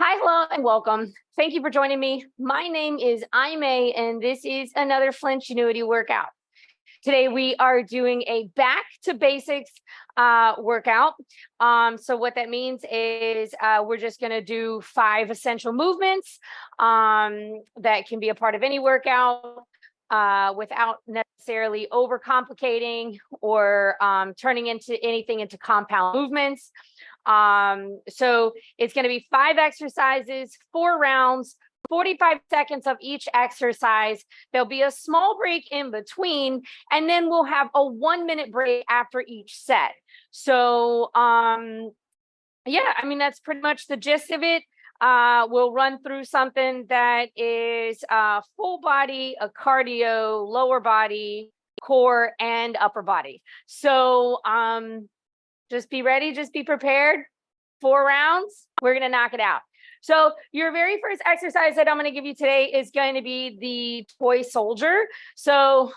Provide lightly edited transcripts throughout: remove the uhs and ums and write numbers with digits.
Hi, hello, and welcome. Thank you for joining me. My name is Aime, and this is another Flinchnuity workout. Today, we are doing a back to basics workout. So what that means is we're just going to do 5 essential movements that can be a part of any workout without necessarily overcomplicating or turning anything into compound movements. So it's going to be 5 exercises, 4 rounds, 45 seconds of each exercise. There'll be a small break in between, and then we'll have a 1-minute break after each set. So, yeah, I mean, that's pretty much the gist of it. We'll run through something that is full body, a cardio, lower body, core, and upper body. So, just be ready, just be prepared. 4 rounds, we're going to knock it out. So your very first exercise that I'm going to give you today is going to be the toy soldier. So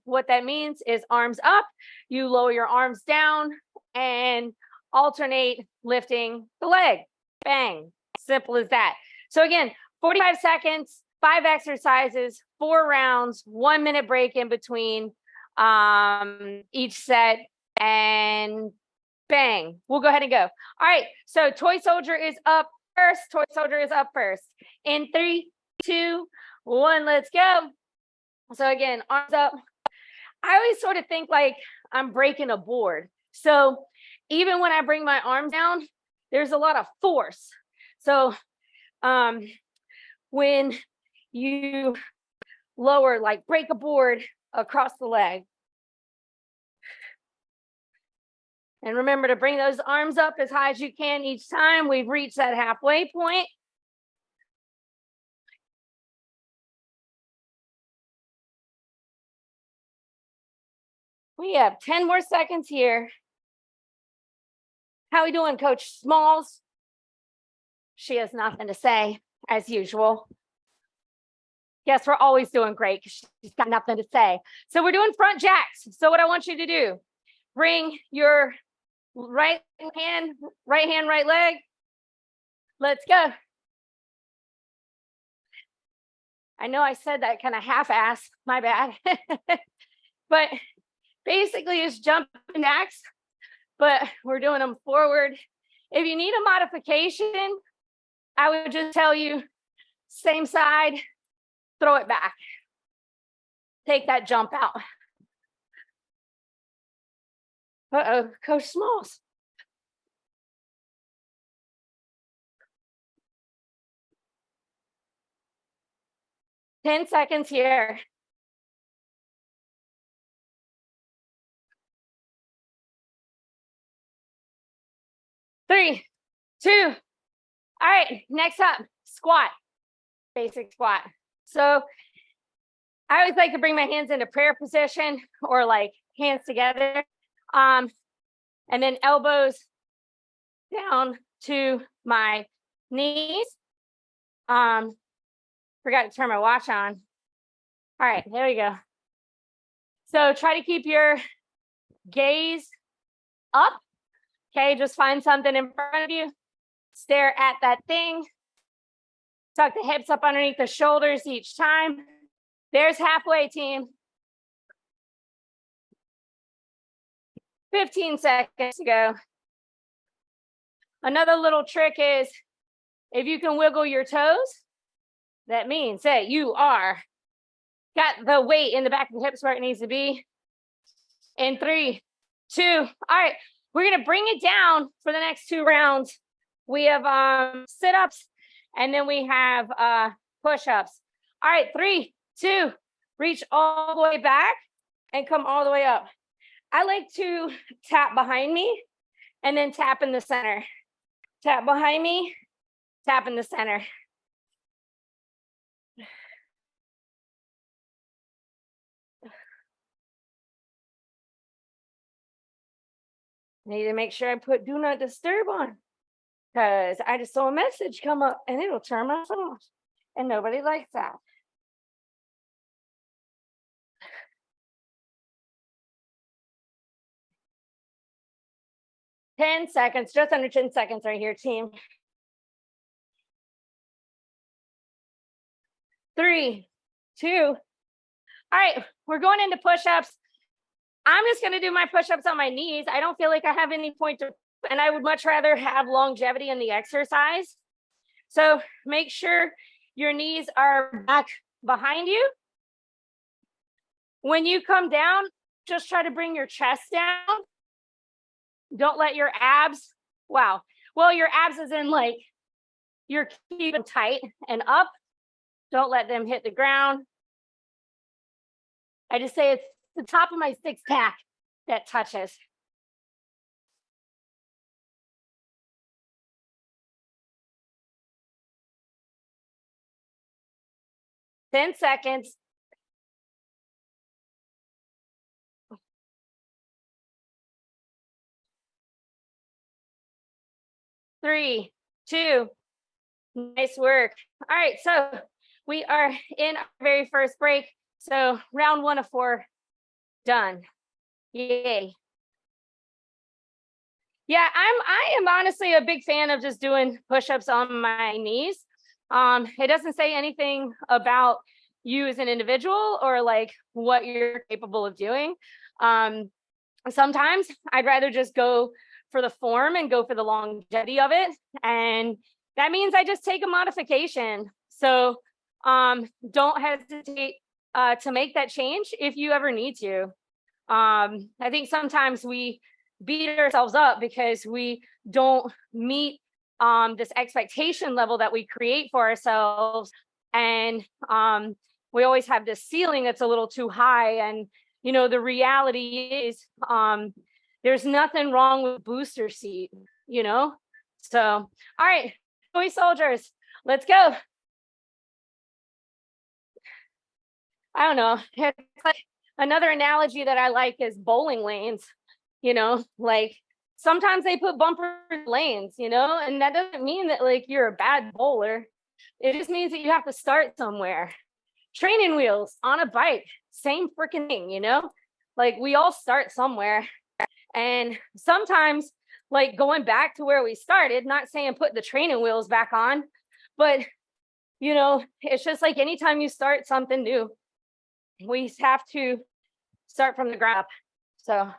what that means is arms up, you lower your arms down and alternate lifting the leg. Bang, simple as that. So again, 45 seconds, 5 exercises, 4 rounds, 1-minute break in between each set, and bang, we'll go ahead and go. All right, so toy soldier is up first. Toy soldier is up first. In 3, 2, 1, let's go. So again, arms up. I always sort of think like I'm breaking a board. So even when I bring my arms down, there's a lot of force. So when you lower, like break a board across the leg, and remember to bring those arms up as high as you can each time. We've reached that halfway point. We have 10 more seconds here. How we doing, Coach Smalls? She has nothing to say, as usual. Yes, we're always doing great because she's got nothing to say. So we're doing front jacks. So what I want you to do, bring your right hand, right leg. Let's go. I know I said that kind of half-ass, my bad. But basically it's jumping jacks, but we're doing them forward. If you need a modification, I would just tell you, same side, throw it back. Take that jump out. Uh-oh, Coach Smalls. Ten seconds here. 3, 2. All right, next up, squat. Basic squat. So I always like to bring my hands into prayer position or like hands together. And then elbows down to my knees. Forgot to turn my watch on. All right, there we go. So try to keep your gaze up. Okay, just find something in front of you. Stare at that thing. Tuck the hips up underneath the shoulders each time. There's halfway, team. 15 seconds to go. Another little trick is if you can wiggle your toes, that means that you are got the weight in the back of the hips where it needs to be. In 3, 2. All right, we're going to bring it down for the next 2 rounds. We have sit-ups, and then we have push-ups. All right, 3, 2. Reach all the way back and come all the way up. I like to tap behind me and then tap in the center. Tap behind me, tap in the center. I need to make sure I put do not disturb on because I just saw a message come up and it'll turn my phone off, and nobody likes that. Ten seconds, just under 10 seconds right here, team. 3, 2. All right, we're going into push-ups. I'm just going to do my push-ups on my knees. I don't feel like I have any point to, and I would much rather have longevity in the exercise. So make sure your knees are back behind you. When you come down, just try to bring your chest down. Don't let your abs, wow. Well, your abs is in like, you're keeping tight and up. Don't let them hit the ground. I just say it's the top of my six pack that touches. Ten seconds. 3, 2, nice work. All right, so we are in our very first break. So round 1 of 4 done. Yay. Yeah, I am honestly a big fan of just doing push-ups on my knees. It doesn't say anything about you as an individual or like what you're capable of doing. Sometimes I'd rather just go for the form and go for the longevity of it. And that means I just take a modification. So don't hesitate to make that change if you ever need to. I think sometimes we beat ourselves up because we don't meet this expectation level that we create for ourselves. And we always have this ceiling that's a little too high. And, you know, the reality is there's nothing wrong with booster seat, you know? So, all right, toy soldiers, let's go. I don't know. It's like another analogy that I like is bowling lanes, you know, like sometimes they put bumper lanes, you know, and that doesn't mean that like you're a bad bowler. It just means that you have to start somewhere. Training wheels on a bike, same freaking thing, you know, like we all start somewhere. And sometimes, like going back to where we started, not saying put the training wheels back on, but you know, it's just like anytime you start something new, we have to start from the ground up. So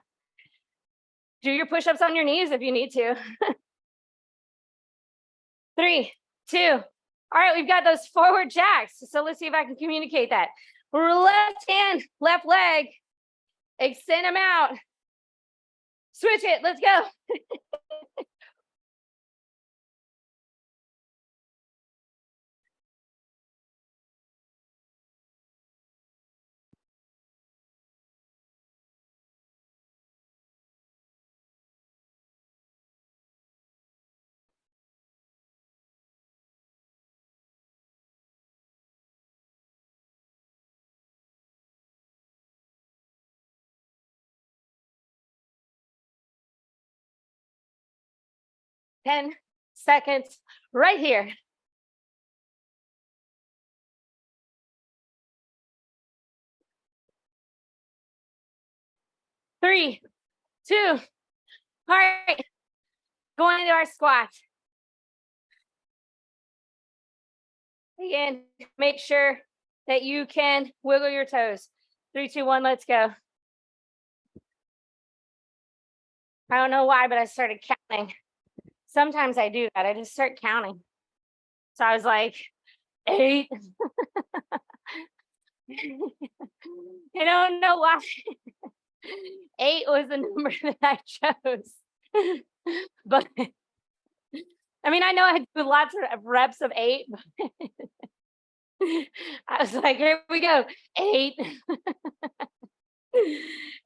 do your push-ups on your knees if you need to. 3, 2. All right, we've got those forward jacks. So let's see if I can communicate that. Left hand, left leg, extend them out. Switch it, let's go. 10 seconds right here. 3, 2. All right, going into our squats. Again, make sure that you can wiggle your toes. 3, 2, 1, let's go. I don't know why, but I started counting. Sometimes I do that. I just start counting. So I was like, 8. I don't know why. 8 was the number that I chose. But I mean, I know I do lots of reps of 8. I was like, here we go. 8.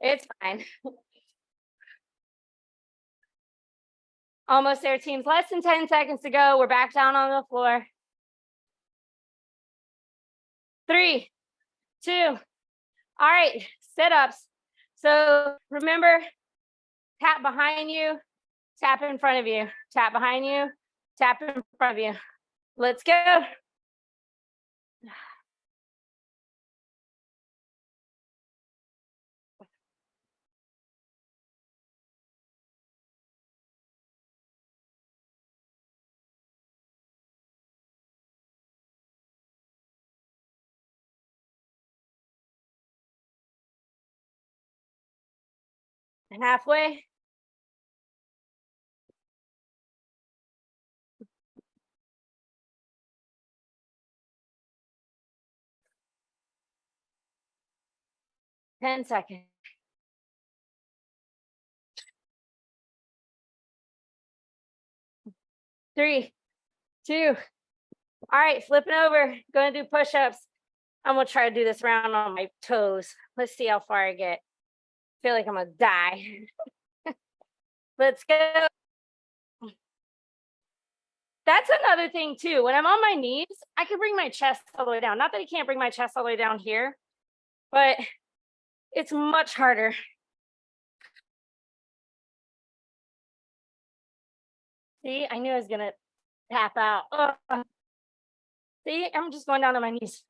It's fine. Almost there, teams. Less than 10 seconds to go. We're back down on the floor. 3, 2. All right, sit-ups. So remember, tap behind you, tap in front of you, tap behind you, tap in front of you. Let's go. And halfway. Ten seconds. 3, 2. All right, flipping over. Gonna do push-ups. I'm gonna try to do this round on my toes. Let's see how far I get. Feel like I'm gonna die. Let's go. That's another thing too. When I'm on my knees, I can bring my chest all the way down. Not that I can't bring my chest all the way down here, but it's much harder. See, I knew I was gonna tap out. Ugh. See, I'm just going down to my knees.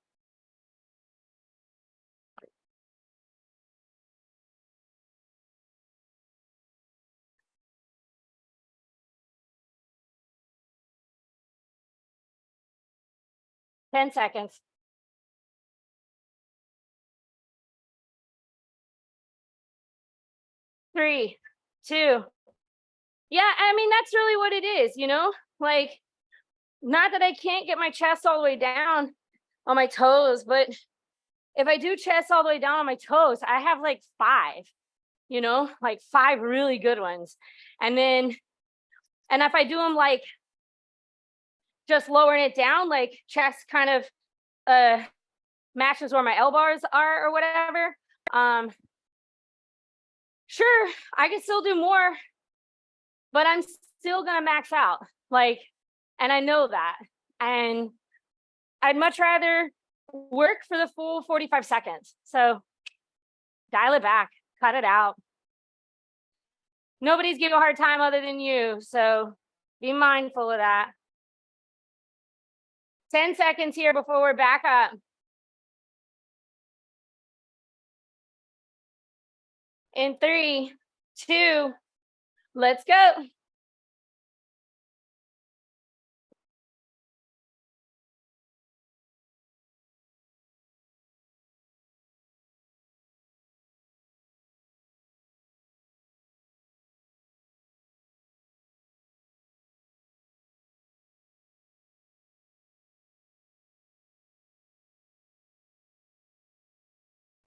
Ten seconds. 3, 2. Yeah, I mean, that's really what it is, you know? Like, not that I can't get my chest all the way down on my toes, but if I do chest all the way down on my toes, I have like 5, you know, like 5 really good ones. And then, and if I do them like just lowering it down, like chest kind of matches where my L bars are or whatever, sure, I can still do more, but I'm still gonna max out. Like, and I know that. And I'd much rather work for the full 45 seconds. So dial it back, cut it out. Nobody's giving a hard time other than you. So be mindful of that. 10 seconds here before we're back up. In 3, 2, let's go.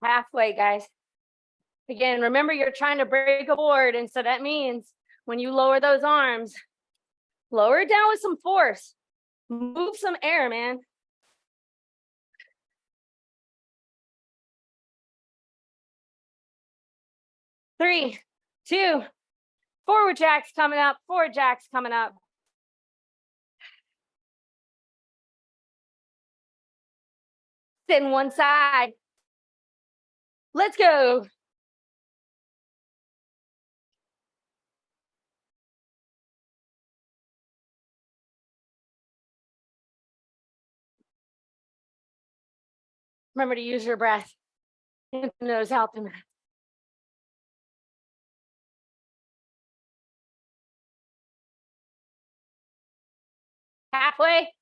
Halfway, guys. Again, remember you're trying to break a board. And so that means when you lower those arms, lower it down with some force. Move some air, man. Three, 2, forward jacks coming up, forward jacks coming up. Sit in one side. Let's go. Remember to use your breath. In the nose, out the mouth. Halfway.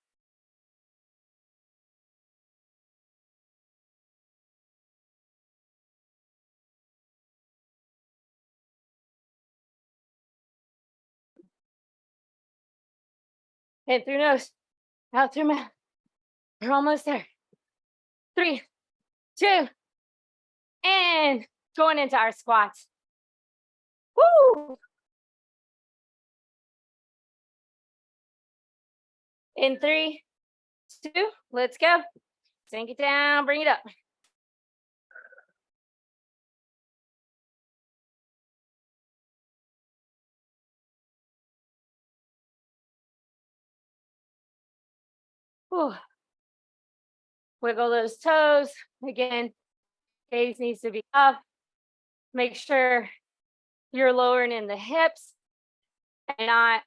In through nose, out through mouth. We're almost there. 3, 2, and going into our squats. Woo! In 3, 2, let's go. Sink it down, bring it up. Whew. Wiggle those toes. Again, gaze needs to be up. Make sure you're lowering in the hips and not,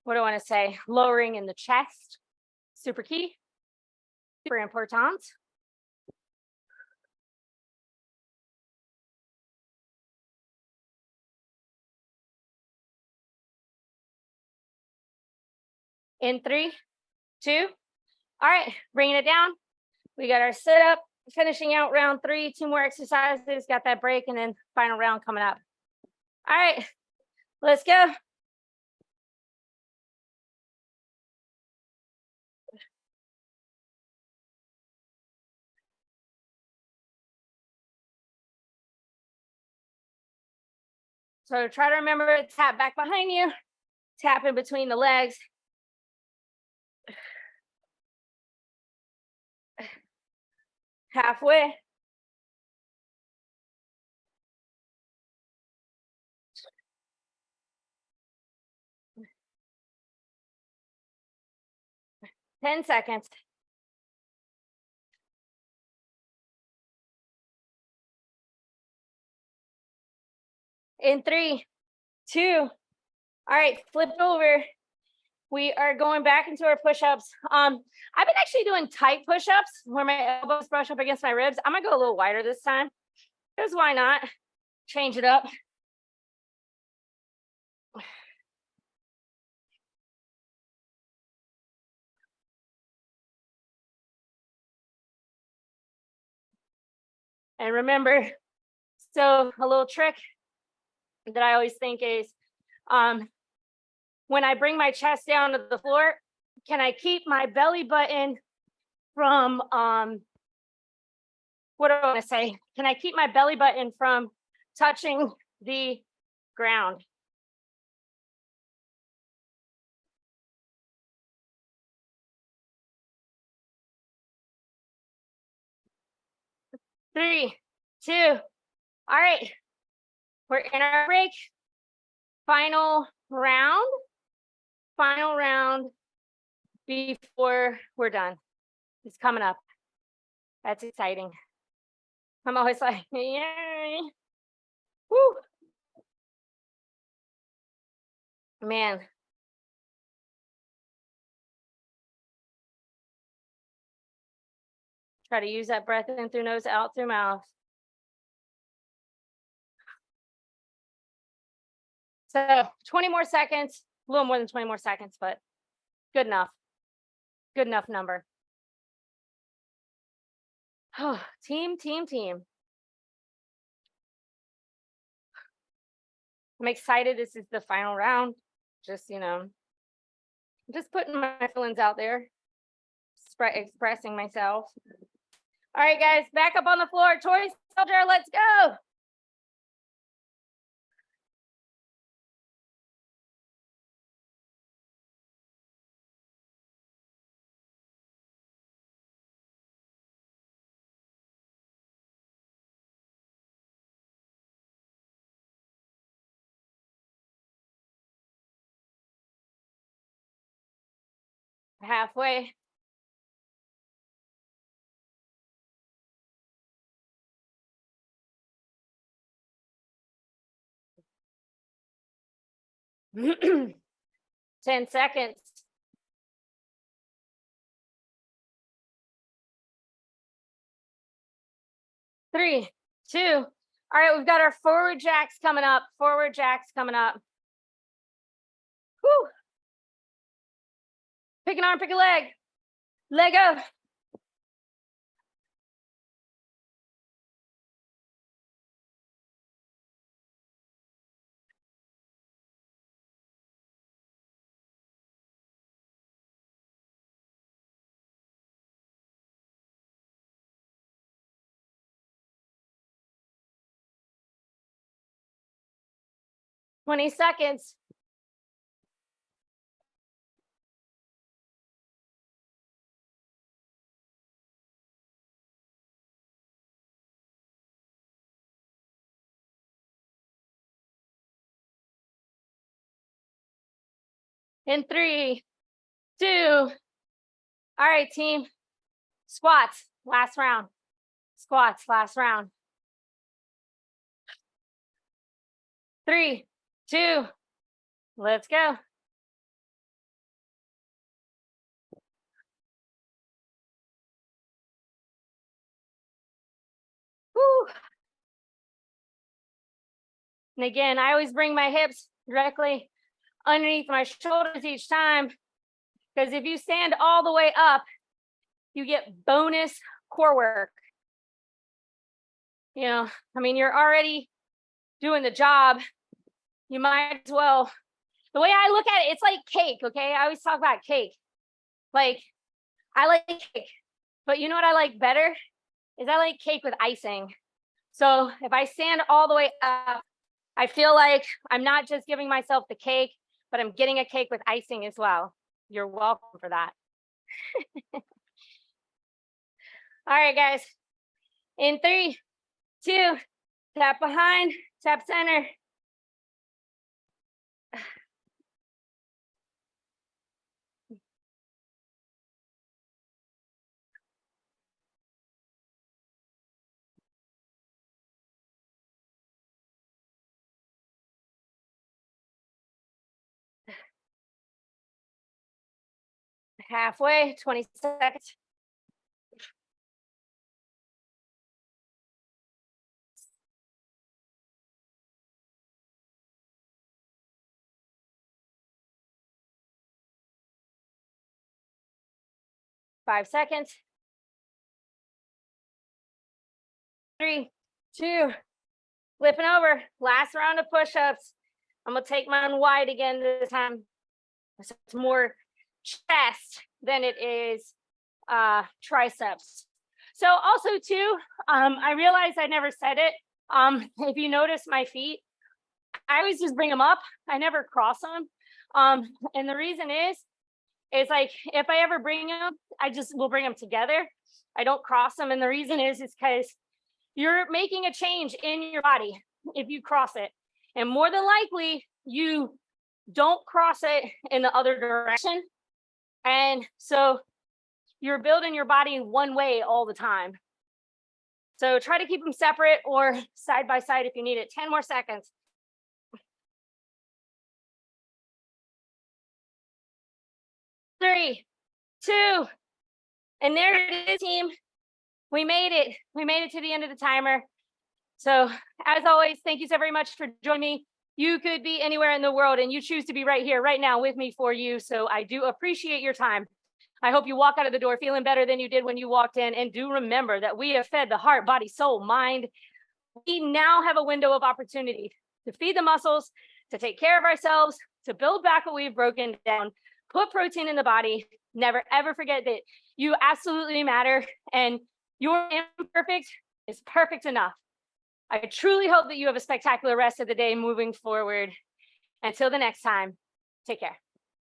what do I want to say? Lowering in the chest. Super key. Super important. In 3, 2. All right, bringing it down. We got our sit up, finishing out round 3, 2 more exercises, got that break, and then final round coming up. All right, let's go. So try to remember to tap back behind you, tap in between the legs. Halfway. Ten seconds. In 3, 2. All right, flip over. We are going back into our push-ups. I've been actually doing tight push-ups where my elbows brush up against my ribs. I'm gonna go a little wider this time, because why not? Change it up. And remember, so a little trick that I always think is, when I bring my chest down to the floor, can I keep my belly button from, what do I want to say? Can I keep my belly button from touching the ground? Three, 2. All right, we're in our break. Final round before we're done. It's coming up. That's exciting. I'm always like, yay. Woo. Man. Try to use that breath in through nose, out through mouth. So 20 more seconds, a little more than 20 more seconds, but good enough. Good enough number. Oh, team. I'm excited. This is the final round. Just, just putting my feelings out there, expressing myself. All right, guys, back up on the floor. Toy soldier, let's go. Halfway. Ten seconds. Three, 2. All right, we've got our forward jacks coming up. Woo. Pick an arm, pick a leg. Leg up. Twenty seconds. In 3, 2. All right, team. Squats, last round. 3, 2. Let's go. Woo. And again, I always bring my hips directly underneath my shoulders each time, because if you stand all the way up, you get bonus core work. I mean, you're already doing the job. You might as well. The way I look at it, it's like cake, okay? I always talk about cake. Like, I like cake, but you know what I like better? Is I like cake with icing. So if I stand all the way up, I feel like I'm not just giving myself the cake, but I'm getting a cake with icing as well. You're welcome for that. All right, guys. In 3, 2, tap behind, tap center. Halfway, 20 seconds. Five seconds. 3, 2, flipping over. Last round of push-ups. I'm gonna take mine wide again this time. So it's more chest than it is triceps. So also too, I realized I never said it. If you notice my feet, I always just bring them up. I never cross them. And the reason is like, if I ever bring them, I just will bring them together. I don't cross them. And the reason is because you're making a change in your body if you cross it. And more than likely, you don't cross it in the other direction. And so you're building your body one way all the time. So try to keep them separate or side by side if you need it. 10 more seconds. 3, 2, and there it is, team. We made it. We made it to the end of the timer. So as always, thank you so very much for joining me. You could be anywhere in the world and you choose to be right here, right now with me for you. So I do appreciate your time. I hope you walk out of the door feeling better than you did when you walked in. And do remember that we have fed the heart, body, soul, mind. We now have a window of opportunity to feed the muscles, to take care of ourselves, to build back what we've broken down, put protein in the body. Never, ever forget that you absolutely matter and your imperfect is perfect enough. I truly hope that you have a spectacular rest of the day moving forward. Until the next time, take care.